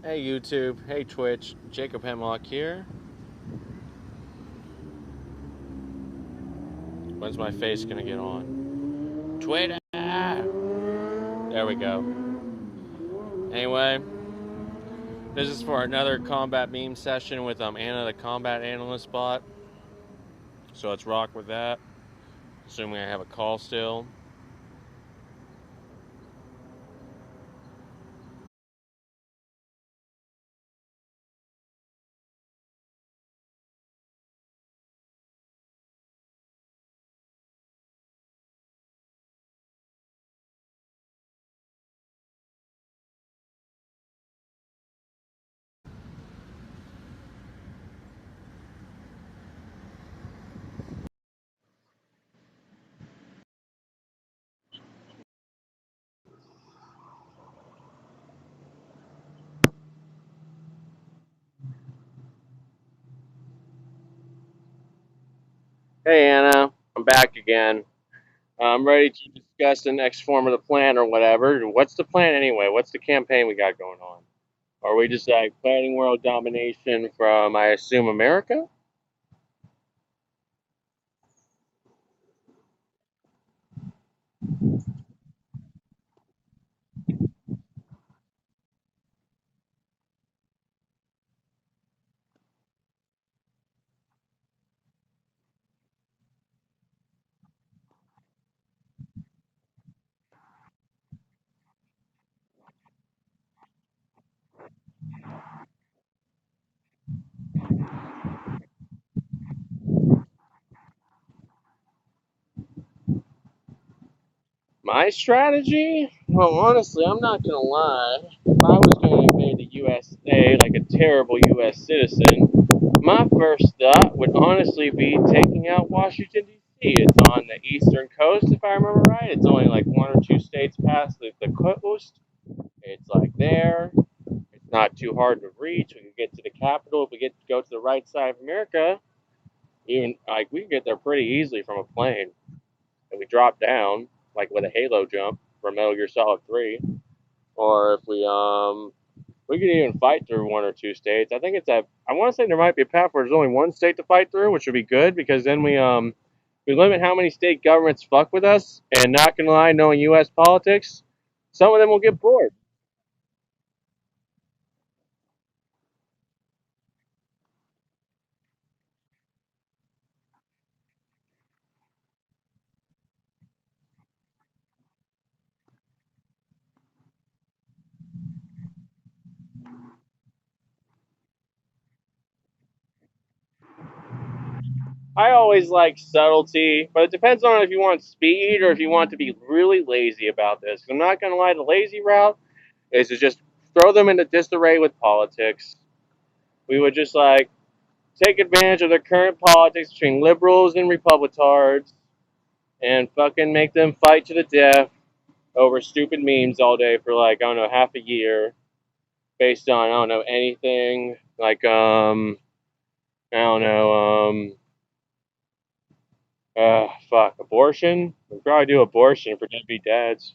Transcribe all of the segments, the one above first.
Hey YouTube, hey Twitch, Jacob Hemlock here. When's my face gonna get on? Twitter! There we go. Anyway, this is for another combat meme session with Anna the Combat Analyst bot. So let's rock with that. Assuming I have a call still. Hey Anna, I'm back again. I'm ready to discuss the next form of the plan or whatever. What's the plan anyway? What's the campaign we got going on? Are we just like planning world domination from, I assume, America? My strategy? Well, honestly, I'm not gonna lie. If I was gonna invade the U.S.A. like a terrible U.S. citizen, my first thought would honestly be taking out Washington, D.C. It's on the eastern coast, if I remember right. It's only like one or two states past the coast. It's like there. It's not too hard to reach. We can get to the capital if we get to go to the right side of America. Even like we can get there pretty easily from a plane. If we drop down, like with a halo jump from Metal Gear Solid 3, or if we could even fight through one or two states. I think it's a. I want to say there might be a path where there's only one state to fight through, which would be good because then we limit how many state governments fuck with us. And not gonna lie, knowing U.S. politics, some of them will get bored. I always like subtlety, but it depends on if you want speed or if you want to be really lazy about this. I'm not gonna lie, the lazy route is to just throw them into disarray with politics. We would just like take advantage of the current politics between liberals and Republicards and fucking make them fight to the death over stupid memes all day for like, I don't know, half a year based on, I don't know, anything like, I don't know, fuck, abortion? We'd probably do abortion for deadbeat dads.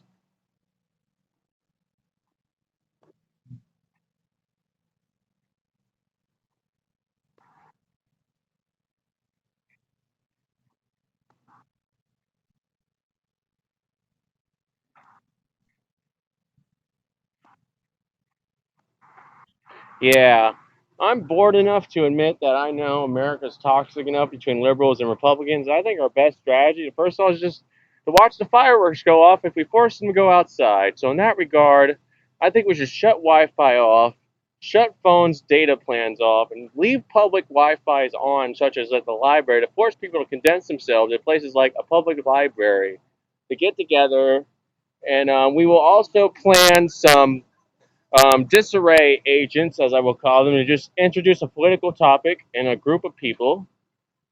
Yeah, I'm bored enough to admit that I know America's toxic enough between liberals and Republicans. I think our best strategy, first of all, is just to watch the fireworks go off if we force them to go outside. So in that regard, I think we should shut Wi-Fi off, shut phones' data plans off, and leave public Wi-Fi's on, such as at the library, to force people to condense themselves at places like a public library to get together. And we will also plan some disarray agents, as I will call them, to just introduce a political topic in a group of people,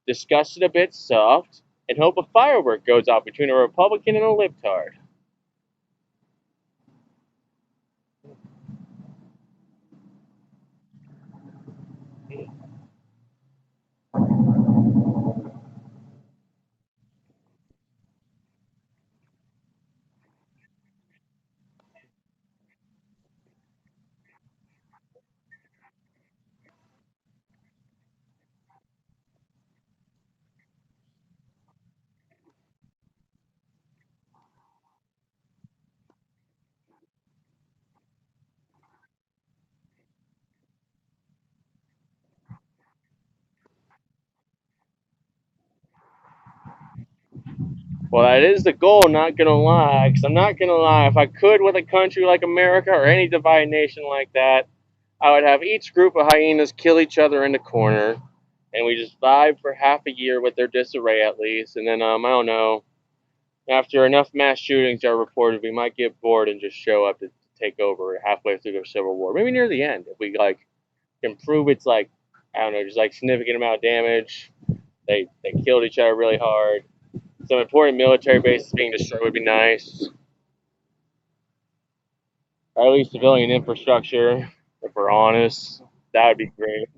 discuss it a bit soft, and hope a firework goes off between a Republican and a libtard. Well, that is the goal, not gonna lie, because I'm not gonna lie, if I could with a country like America or any divided nation like that, I would have each group of hyenas kill each other in the corner, and we just vibe for half a year with their disarray at least, and then, I don't know, after enough mass shootings are reported, we might get bored and just show up to take over halfway through the Civil War. Maybe near the end, if we, like, can prove it's, like, I don't know, just, like, significant amount of damage. They killed each other really hard. Some important military bases being destroyed would be nice. Or at least civilian infrastructure, if we're honest. That would be great.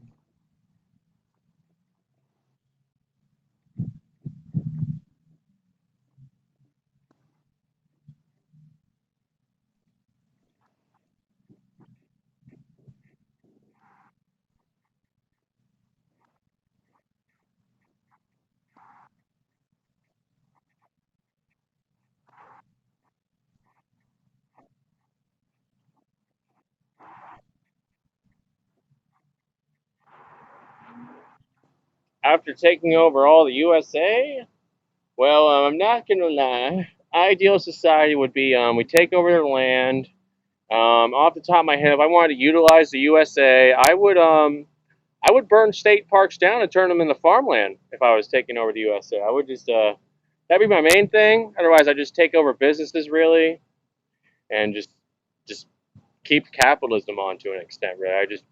After taking over all the U.S.A., well, I'm not gonna lie. Ideal society would be we take over their land. Off the top of my head, if I wanted to utilize the U.S.A., I would burn state parks down and turn them into farmland. If I was taking over the U.S.A., I would just that'd be my main thing. Otherwise, I just take over businesses really, and just keep capitalism on to an extent. Really, I just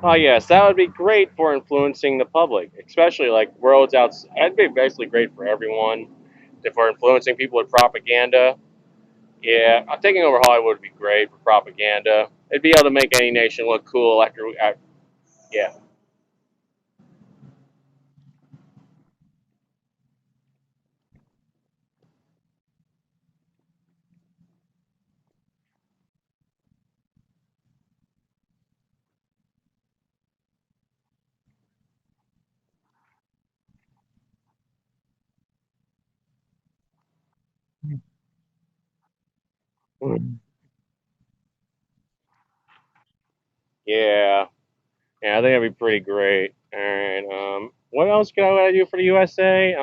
oh yes, that would be great for influencing the public, especially like worlds outside. That'd be basically great for everyone. If we're influencing people with propaganda, yeah, taking over Hollywood would be great for propaganda. It'd be able to make any nation look cool yeah. Yeah, yeah, I think that'd be pretty great. All right, what else could I do for the USA?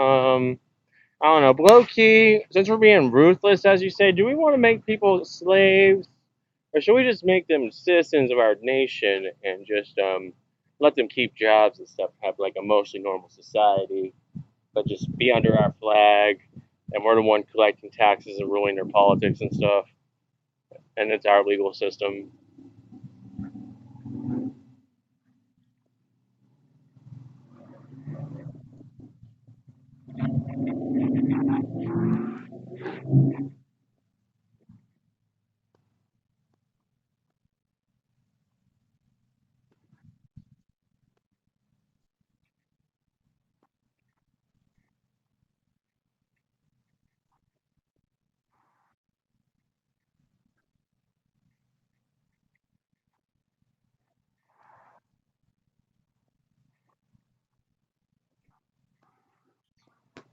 I don't know, low key. Since we're being ruthless, as you say, do we want to make people slaves? Or should we just make them citizens of our nation and just let them keep jobs and stuff, have like a mostly normal society, but just be under our flag, and we're the one collecting taxes and ruling their politics and stuff, and it's our legal system.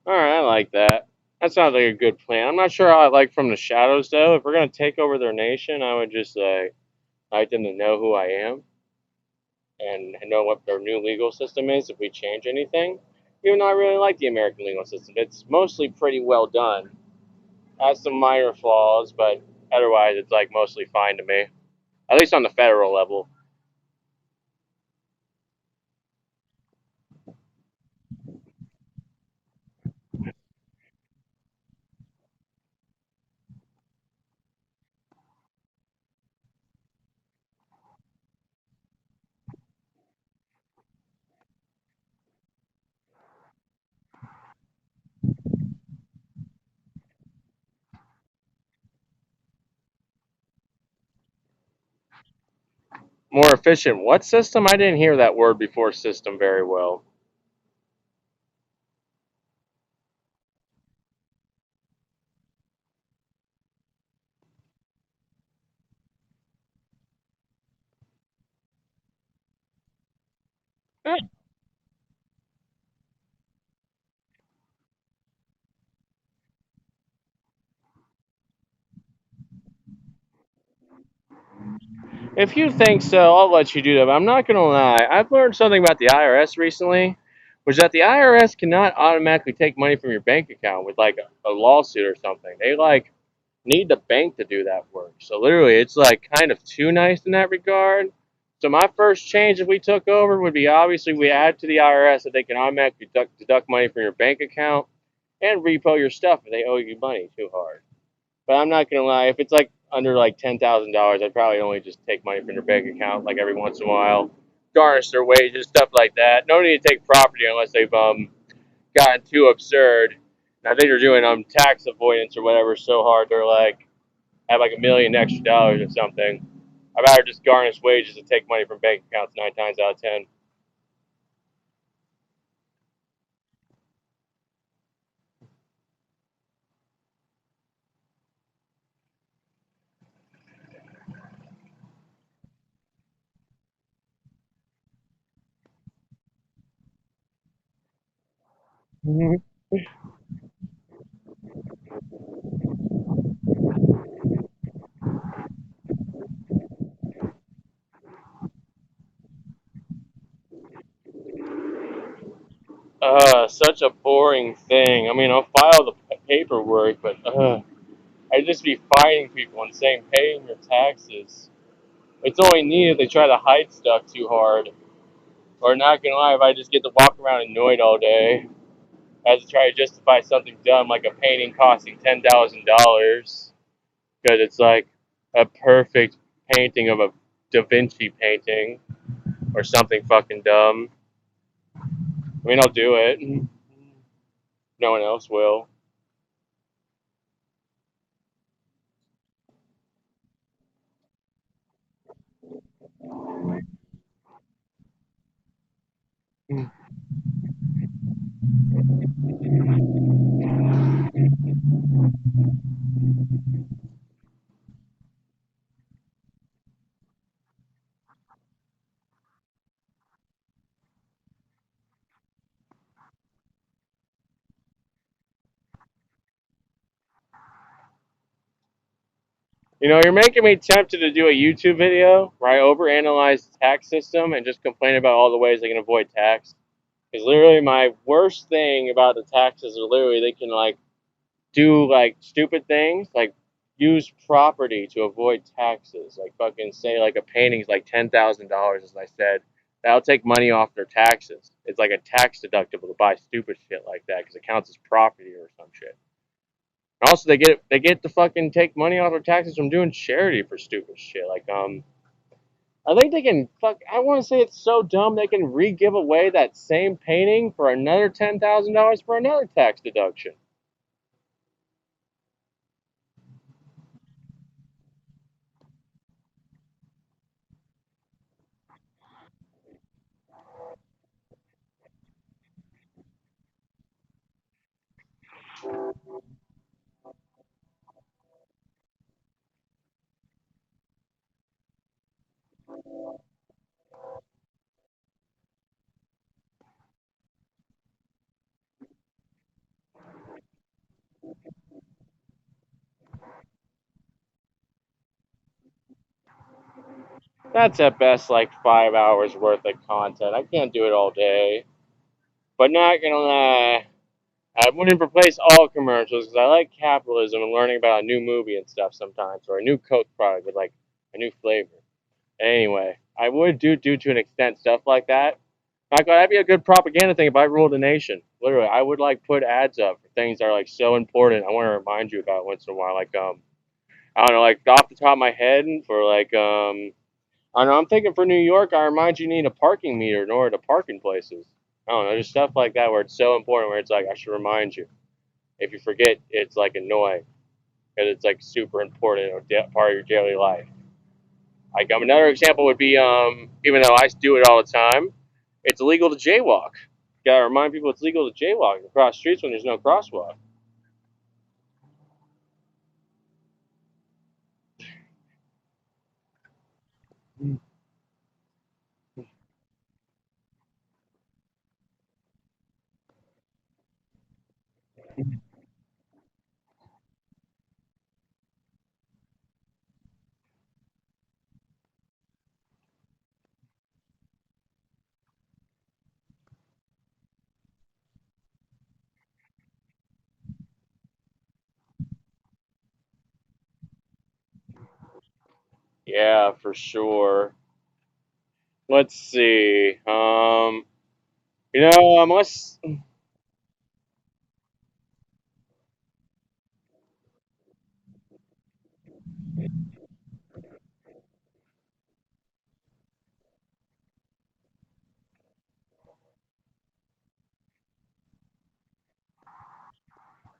All right, I like that. That sounds like a good plan. I'm not sure how I like from the shadows though. If we're gonna take over their nation, I would just like them to know who I am and know what their new legal system is if we change anything. Even though I really like the American legal system, it's mostly pretty well done. Has some minor flaws, but otherwise it's like mostly fine to me. At least on the federal level. More efficient what system? I didn't hear that word before system very well. If you think so, I'll let you do that. But I'm not gonna lie. I've learned something about the IRS recently, which is that the IRS cannot automatically take money from your bank account with like a lawsuit or something. They like need the bank to do that work. So literally, it's like kind of too nice in that regard. So my first change if we took over would be obviously we add to the IRS that they can automatically deduct money from your bank account and repo your stuff if they owe you money too hard. But I'm not gonna lie, if it's like under like $10,000, I'd probably only just take money from their bank account like every once in a while, garnish their wages, stuff like that. No need to take property unless they've gotten too absurd. And I think they're doing tax avoidance or whatever so hard they're like have like $1 million extra dollars or something. I'd rather just garnish wages and take money from bank accounts 9 times out of 10. Such a boring thing. I mean, I'll file the paperwork, but I'd just be fighting people and saying, paying your taxes. It's only neat if they try to hide stuff too hard. Or not gonna lie, if I just get to walk around annoyed all day, I have to try to justify something dumb like a painting costing $10,000 because it's like a perfect painting of a Da Vinci painting or something fucking dumb. I mean, I'll do it. No one else will. You know, you're making me tempted to do a YouTube video where I overanalyze the tax system and just complain about all the ways they can avoid tax. Because literally, my worst thing about the taxes are literally they can like do like stupid things, like use property to avoid taxes. Like fucking say like a painting's like $10,000, as I said. That'll take money off their taxes. It's like a tax deductible to buy stupid shit like that because it counts as property or some shit. Also, they get to fucking take money off their taxes from doing charity for stupid shit. Like I think they can fuck. I want to say it's so dumb they can re-give away that same painting for another $10,000 for another tax deduction. That's at best like 5 hours worth of content. I can't do it all day. But not gonna lie, I wouldn't replace all commercials because I like capitalism and learning about a new movie and stuff sometimes, or a new Coke product with like a new flavor. Anyway, I would do to an extent stuff like that. Like that'd be a good propaganda thing if I ruled a nation. Literally, I would like put ads up for things that are like so important. I want to remind you about once in a while. Like I don't know, like off the top of my head for like I don't know. I'm thinking for New York, I remind you need a parking meter in order to park in places. I don't know, just stuff like that where it's so important. Where it's like I should remind you. If you forget, it's like annoying because it's like super important or part of your daily life. Like another example would be even though I do it all the time, it's illegal to jaywalk. You gotta remind people it's legal to jaywalk and cross streets when there's no crosswalk. Yeah, for sure. Let's see. Unless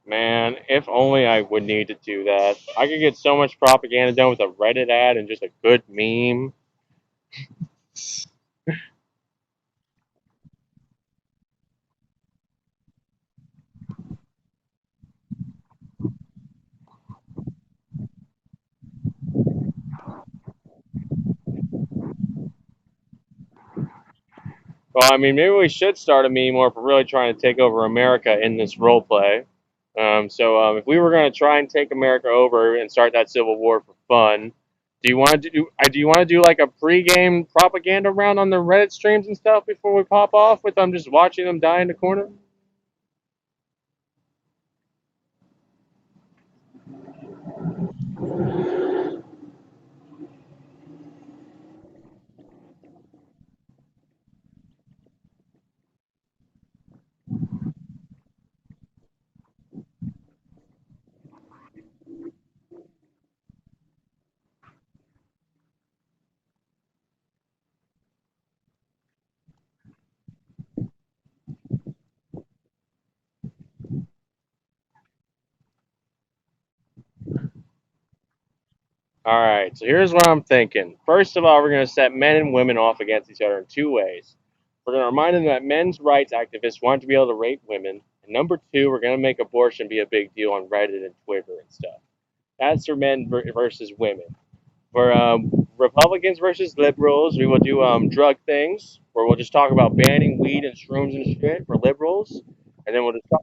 man, if only I would need to do that. I could get so much propaganda done with a Reddit ad and just a good meme. Well, I mean, maybe we should start a meme or if we're really trying to take over America in this role play. If we were going to try and take America over and start that civil war for fun, do you want to do like a pre-game propaganda round on the Reddit streams and stuff before we pop off with them just watching them die in the corner? All right, so here's what I'm thinking. First of all, we're going to set men and women off against each other in two ways. We're going to remind them that men's rights activists want to be able to rape women. And number two, we're going to make abortion be a big deal on Reddit and Twitter and stuff. That's for men versus women. For Republicans versus liberals, we will do drug things, where we'll just talk about banning weed and shrooms and shit for liberals. And then we'll just talk.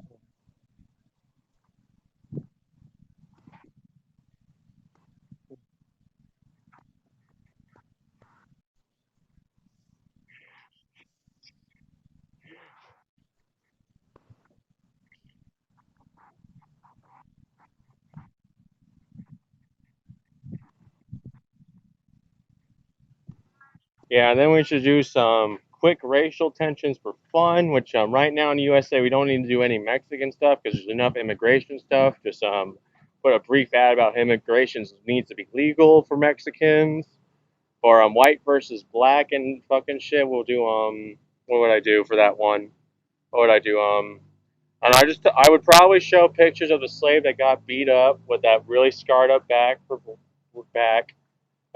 Yeah, and then we should do some quick racial tensions for fun, which right now in the USA we don't need to do any Mexican stuff because there's enough immigration stuff. Just put a brief ad about immigration needs to be legal for Mexicans, or white versus black and fucking shit. We'll do what would I do for that one? What would I do? And I would probably show pictures of the slave that got beat up with that really scarred up back,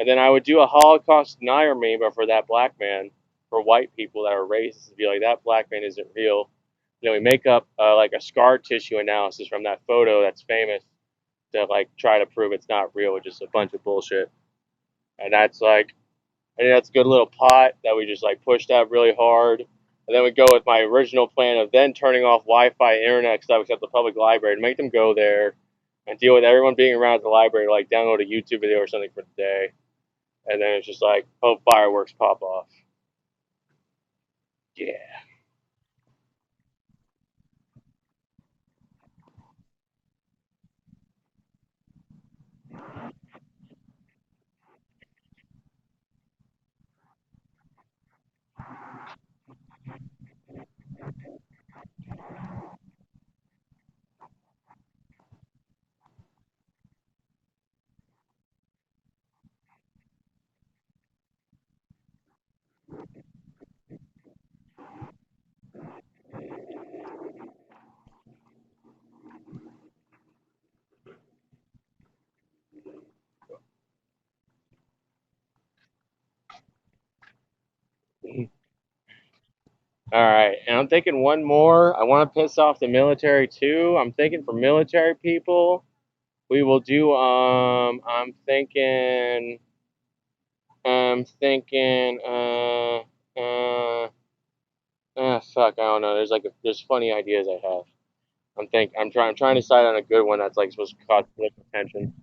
and then I would do a Holocaust denier meme, but for that black man, for white people that are racist, to be like, that black man isn't real. We make up like a scar tissue analysis from that photo that's famous to like try to prove it's not real, which is a bunch of bullshit. And that's like, I think that's a good little pot that we just like pushed out really hard. And then we go with my original plan of then turning off Wi-Fi and internet stuff except the public library to make them go there and deal with everyone being around at the library, like download a YouTube video or something for the day. And then it's just like, oh, fireworks pop off. Yeah. All right, and I'm thinking one more. I want to piss off the military too. I'm thinking for military people, we will do. I'm thinking. Fuck. I don't know. There's funny ideas I have. I'm trying to decide on a good one that's like supposed to cause political tension.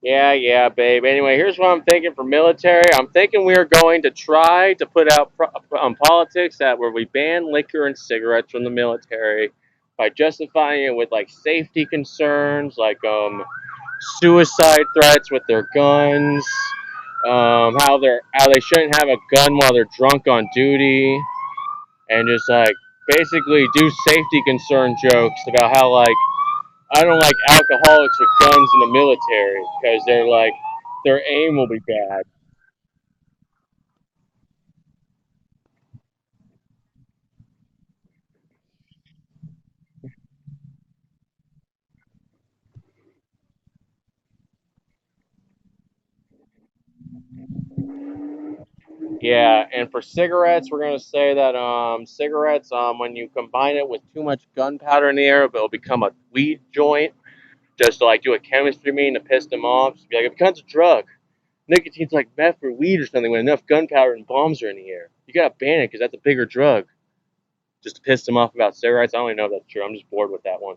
Yeah, yeah, babe. Anyway, here's what I'm thinking for military. I'm thinking we are going to try to put out politics that where we ban liquor and cigarettes from the military by justifying it with like safety concerns, like suicide threats with their guns, how they shouldn't have a gun while they're drunk on duty, and just like basically do safety concern jokes about how like I don't like alcoholics with guns in the military because they're like their aim will be bad. Yeah, and for cigarettes, we're gonna say that cigarettes when you combine it with too much gunpowder in the air, it'll become a weed joint. Just to like do a chemistry meeting to piss them off. Just be like, it becomes a drug. Nicotine's like meth or weed or something when enough gunpowder and bombs are in the air. You gotta ban it because that's a bigger drug. Just to piss them off about cigarettes. I don't even know if that's true. I'm just bored with that one.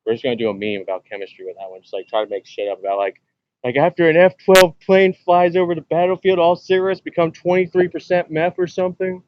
We're just gonna do a meme about chemistry with that one. Just like try to make shit up about like after an F-12 plane flies over the battlefield, all cigarettes become 23% meth or something.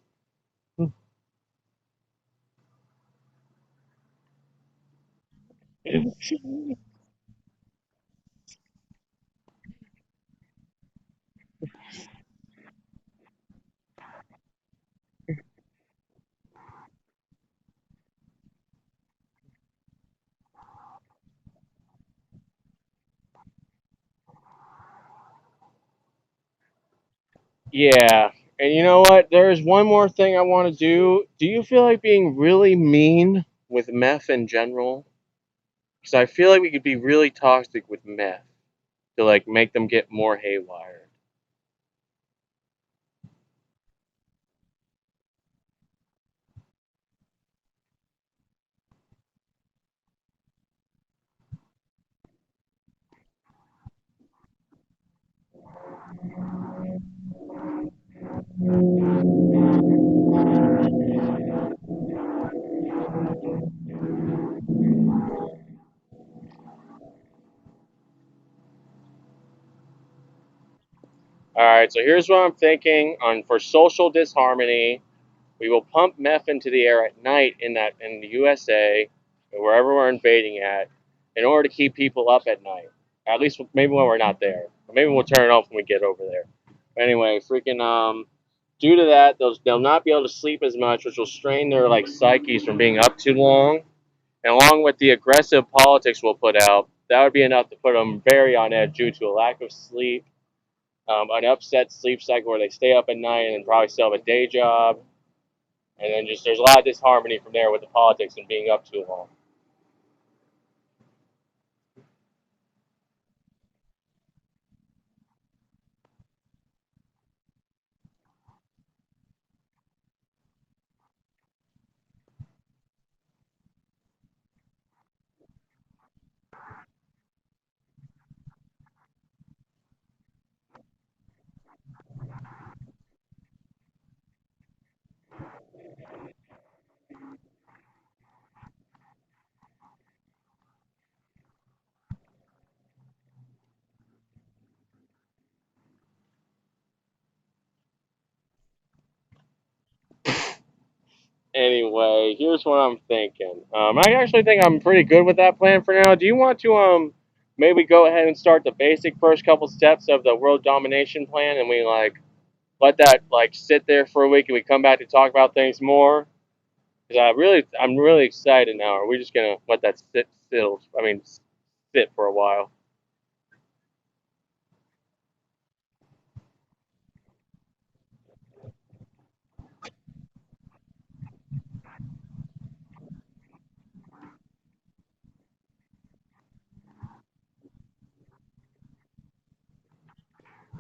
Yeah, and you know what? There's one more thing I want to do. Do you feel like being really mean with meth in general? Because I feel like we could be really toxic with meth to like make them get more haywire. All right, so here's what I'm thinking on for social disharmony. We will pump meth into the air at night in the USA, or wherever we're invading at, in order to keep people up at night. At least maybe when we're not there. Maybe we'll turn it off when we get over there. But anyway, freaking due to that, they'll not be able to sleep as much, which will strain their like psyches from being up too long. And along with the aggressive politics we'll put out, that would be enough to put them very on edge due to a lack of sleep, an upset sleep cycle where they stay up at night and then probably still have a day job, and then just there's a lot of disharmony from there with the politics and being up too long. Anyway, here's what I'm thinking. I actually think I'm pretty good with that plan for now. Do you want to maybe go ahead and start the basic first couple steps of the world domination plan, and we like let that like sit there for a week, and we come back to talk about things more? Because I'm really excited now. Are we just gonna let that sit for a while?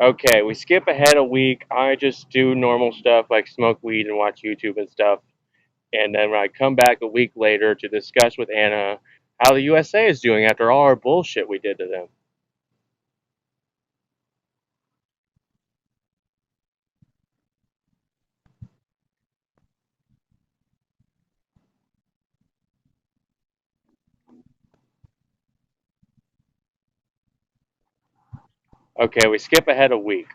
Okay, we skip ahead a week. I just do normal stuff like smoke weed and watch YouTube and stuff. And then when I come back a week later to discuss with Anna how the USA is doing after all our bullshit we did to them. Okay, we skip ahead a week.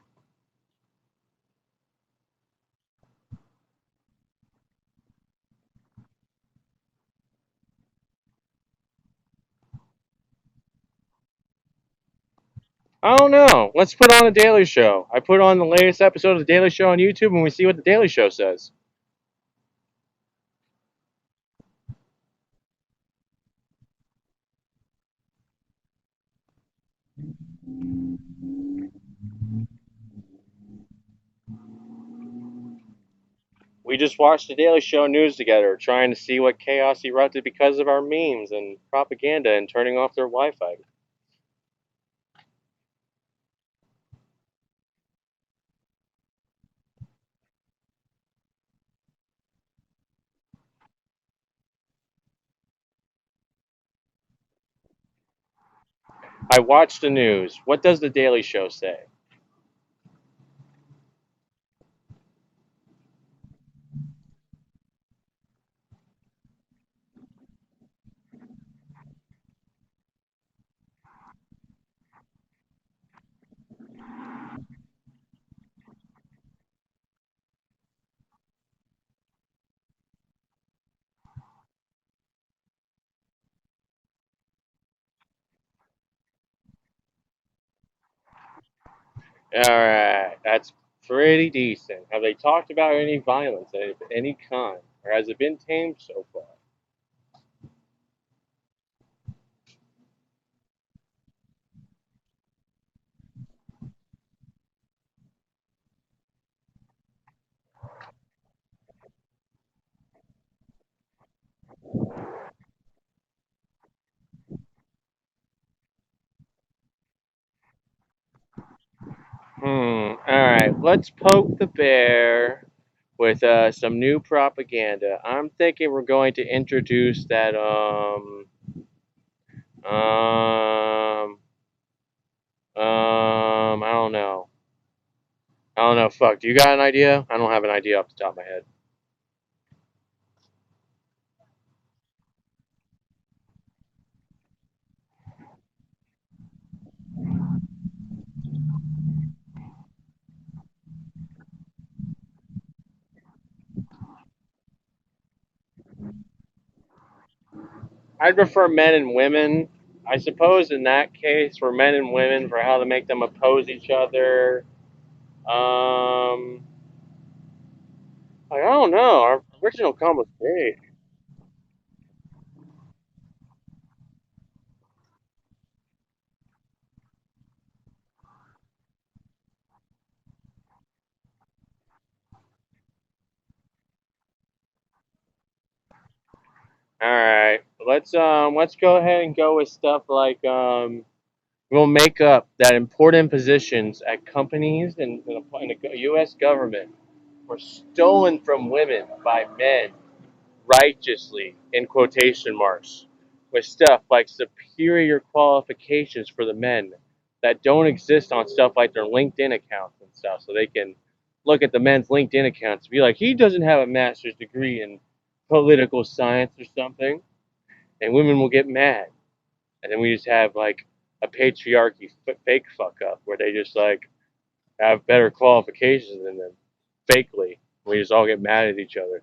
I don't know. Let's put on a Daily Show. I put on the latest episode of the Daily Show on YouTube, and we see what the Daily Show says. We just watched the Daily Show news together, trying to see what chaos erupted because of our memes and propaganda and turning off their Wi-Fi. I watched the news. What does the Daily Show say? Alright, that's pretty decent. Have they talked about any violence of any kind? Or has it been tamed so far? Alright, let's poke the bear with some new propaganda. I'm thinking we're going to introduce that, um, I don't know. I don't know. Fuck. Do you got an idea? I don't have an idea off the top of my head. I'd prefer men and women. I suppose in that case, for men and women, for how to make them oppose each other. Um, I don't know. Our original combo's great. All right, let's go ahead and go with stuff like we'll make up that important positions at companies and the U.S. government were stolen from women by men righteously in quotation marks with stuff like superior qualifications for the men that don't exist on stuff like their LinkedIn accounts and stuff, so they can look at the men's LinkedIn accounts and be like, he doesn't have a master's degree in political science or something, and women will get mad, and then we just have like a patriarchy fake fuck up where they just like have better qualifications than them fakely. We just all get mad at each other.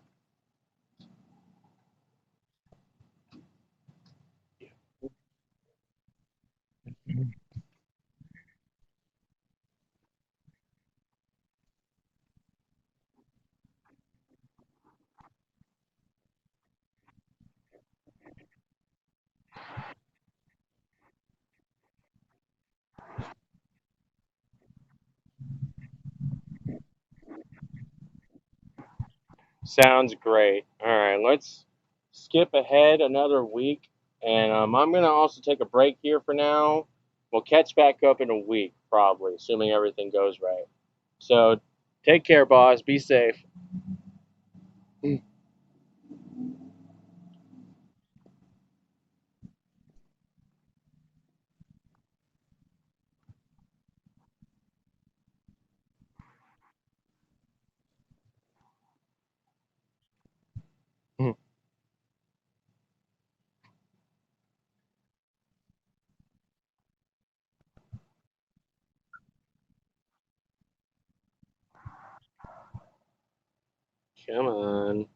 Sounds great. All right, let's skip ahead another week, and I'm gonna also take a break here for now. We'll catch back up in a week, probably, assuming everything goes right. So, take care, boss. Be safe. Come on.